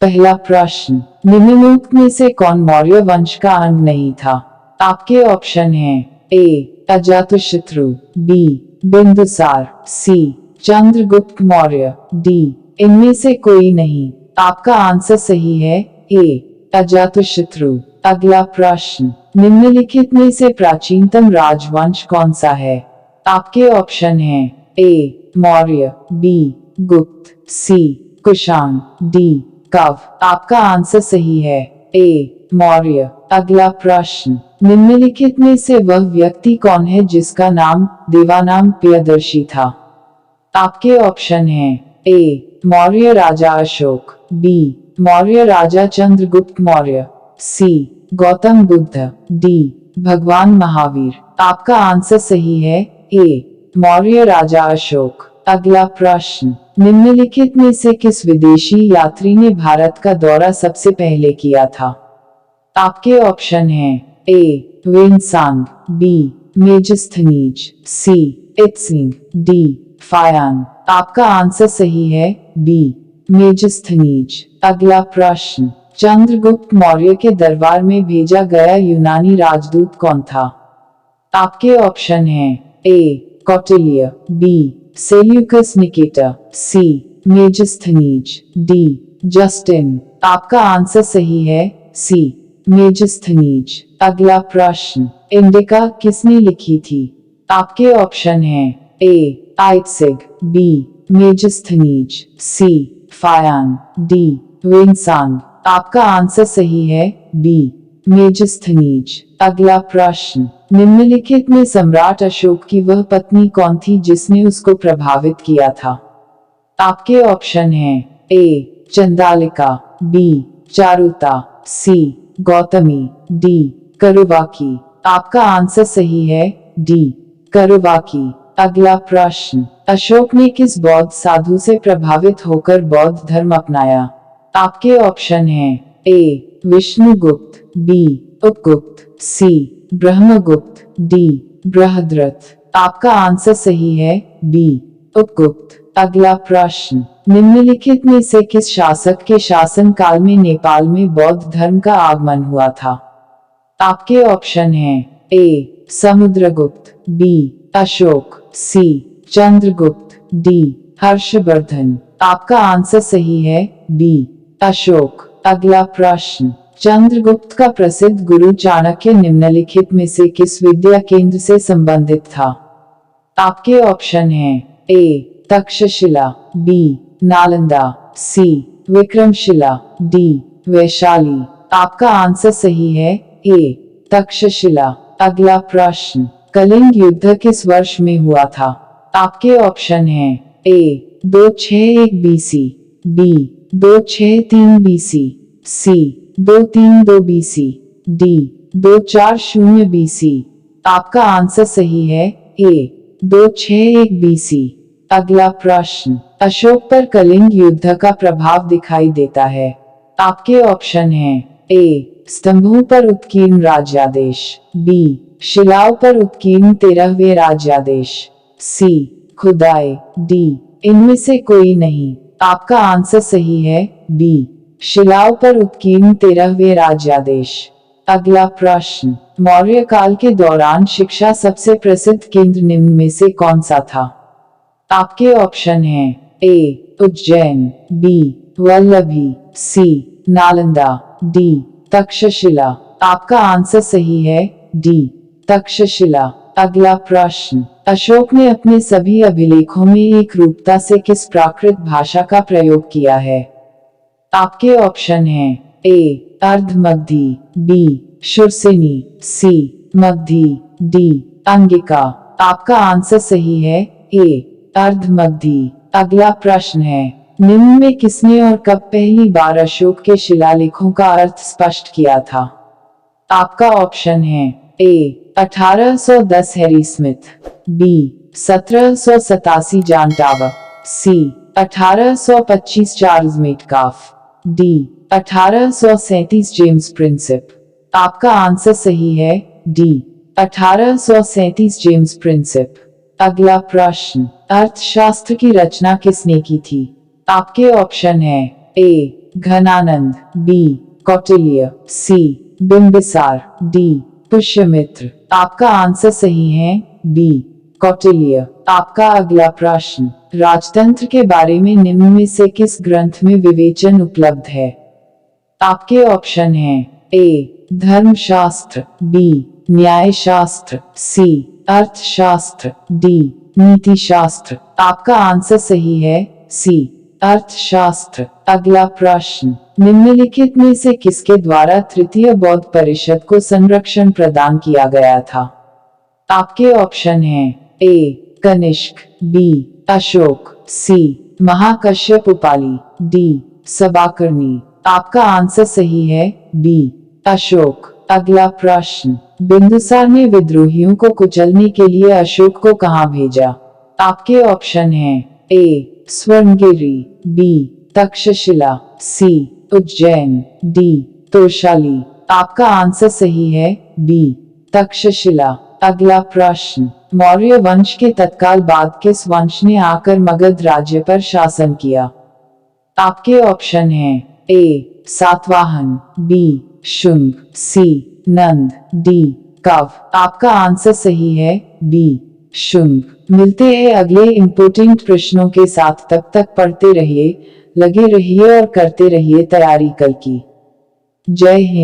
पहला प्रश्न, निम्नलिखित में से कौन मौर्य वंश का अंग नहीं था? आपके ऑप्शन हैं ए अजातशत्रु, बी बिंदुसार, सी चंद्रगुप्त मौर्य, डी इनमें से कोई नहीं। आपका आंसर सही है ए अजातशत्रु। अगला प्रश्न, निम्नलिखित में से प्राचीनतम राजवंश कौन सा है? आपके ऑप्शन हैं ए मौर्य, बी गुप्त, सी कुषाण, डी कव। आपका आंसर सही है ए मौर्य। अगला प्रश्न, निम्नलिखित में से वह व्यक्ति कौन है जिसका नाम देवानाम प्रियदर्शी था? आपके ऑप्शन हैं ए मौर्य राजा अशोक, बी मौर्य राजा चंद्रगुप्त मौर्य, सी गौतम बुद्ध, डी भगवान महावीर। आपका आंसर सही है ए मौर्य राजा अशोक। अगला प्रश्न, निम्नलिखित में से किस विदेशी यात्री ने भारत का दौरा सबसे पहले किया था? आपके ऑप्शन हैं ए वेनसांग, बी मेजस्थनीज, सी इत्सिंग, डी फायान। आपका आंसर सही है बी मेजस्थनीज। अगला प्रश्न, चंद्रगुप्त मौर्य के दरबार में भेजा गया यूनानी राजदूत कौन था? आपके ऑप्शन हैं ए कौटिल्य, बी सेल्यूकस निकेटर, सी मेजस्थनीज, डी जस्टिन। आपका आंसर सही है सी मेजस्थनीज। अगला प्रश्न, इंडिका किसने लिखी थी? आपके ऑप्शन हैं ए आइत्सिग, बी मेजस्थनीज, सी फायान, डी वेनसांग। आपका आंसर सही है बी मेजस्थनीज। अगला प्रश्न, निम्नलिखित में सम्राट अशोक की वह पत्नी कौन थी जिसने उसको प्रभावित किया था? आपके ऑप्शन हैं ए चंदालिका, बी चारुता, सी गौतमी, डी करुवाकी। आपका आंसर सही है डी करुवाकी। अगला प्रश्न, अशोक ने किस बौद्ध साधु से प्रभावित होकर बौद्ध धर्म अपनाया? आपके ऑप्शन हैं ए विष्णुगुप्त, बी उपगुप्त, सी ब्रह्मगुप्त, डी बृहद्रथ। आपका आंसर सही है बी उपगुप्त। अगला प्रश्न, निम्नलिखित में से किस शासक के शासन काल में नेपाल में बौद्ध धर्म का आगमन हुआ था? आपके ऑप्शन हैं ए समुद्रगुप्त, बी अशोक, सी चंद्रगुप्त, डी हर्षवर्धन। आपका आंसर सही है बी अशोक। अगला प्रश्न, चंद्रगुप्त का प्रसिद्ध गुरु चाणक्य निम्नलिखित में से किस विद्या केंद्र से संबंधित था? आपके ऑप्शन हैं ए तक्षशिला, बी नालंदा, सी विक्रमशिला, डी वैशाली। आपका आंसर सही है ए तक्षशिला। अगला प्रश्न, कलिंग युद्ध किस वर्ष में हुआ था? आपके ऑप्शन हैं ए 261 बीसी, बी 263 बीसी, सी 232 बीसी, डी 240 बीसी। आपका आंसर सही है ए 261 बीसी। अगला प्रश्न, अशोक पर कलिंग युद्ध का प्रभाव दिखाई देता है। आपके ऑप्शन हैं ए स्तंभों पर उत्कीर्ण राज्यादेश, बी शिलाओं पर उत्कीर्ण 13वें राज्यादेश, सी खुदाई, डी इनमें से कोई नहीं। आपका आंसर सही है बी शिलाओं पर उत्कीर्ण 13वें राज्यादेश। अगला प्रश्न, मौर्य काल के दौरान शिक्षा सबसे प्रसिद्ध केंद्र निम्न में से कौन सा था? आपके ऑप्शन हैं ए उज्जैन, बी वल्लभी, सी नालंदा, डी तक्षशिला। आपका आंसर सही है डी तक्षशिला। अगला प्रश्न, अशोक ने अपने सभी अभिलेखों में एक रूपता से किस प्राकृत भाषा का प्रयोग किया है? आपके ऑप्शन हैं ए अर्धमगधी, बी शुरसेनी, सी मगधी, डी अंगिका। आपका आंसर सही है ए अर्धमगधी। अगला प्रश्न है, निम्न में किसने और कब पहली बार अशोक के शिलालेखों का अर्थ स्पष्ट किया था? आपका ऑप्शन है A 1810 Harry Smith, B 1787 John Tower, C 1825 Charles Metcalfe, D 1837 James Prinsep. आपका आंसर सही है डी 1837 जेम्स प्रिंसिप। अगला प्रश्न, अर्थशास्त्र की रचना किसने की थी? आपके ऑप्शन है ए घनानंद, बी कौटिल्य, सी बिंबिसार, डी पुष्यमित्र। आपका आंसर सही है बी कौटिल्य। आपका अगला प्रश्न, राजतंत्र के बारे में निम्न में से किस ग्रंथ में विवेचन उपलब्ध है? आपके ऑप्शन हैं ए धर्मशास्त्र, बी न्यायशास्त्र, सी अर्थशास्त्र, डी नीतिशास्त्र। आपका आंसर सही है सी अर्थशास्त्र। अगला प्रश्न, निम्नलिखित में से किसके द्वारा तृतीय बौद्ध परिषद को संरक्षण प्रदान किया गया था? आपके ऑप्शन हैं ए कनिष्क, बी अशोक, सी महाकश्यप उपाली, डी सबाकर्णी। आपका आंसर सही है बी अशोक। अगला प्रश्न, बिंदुसार ने विद्रोहियों को कुचलने के लिए अशोक को कहां भेजा? आपके ऑप्शन हैं ए स्वर्णगिरी, बी तक्षशिला, सी उज्जैन, डी तोशाली। आपका आंसर सही है बी तक्षशिला। अगला प्रश्न, मौर्य वंश के तत्काल बाद किस वंश ने आकर मगध राज्य पर शासन किया? आपके ऑप्शन हैं ए सातवाहन, बी शुंग, सी नंद, डी कव। आपका आंसर सही है बी शुंग। मिलते हैं अगले इम्पोर्टेंट प्रश्नों के साथ, तब तक पढ़ते रहिए, लगे रहिए और करते रहिए तैयारी कल की। जय हिंद।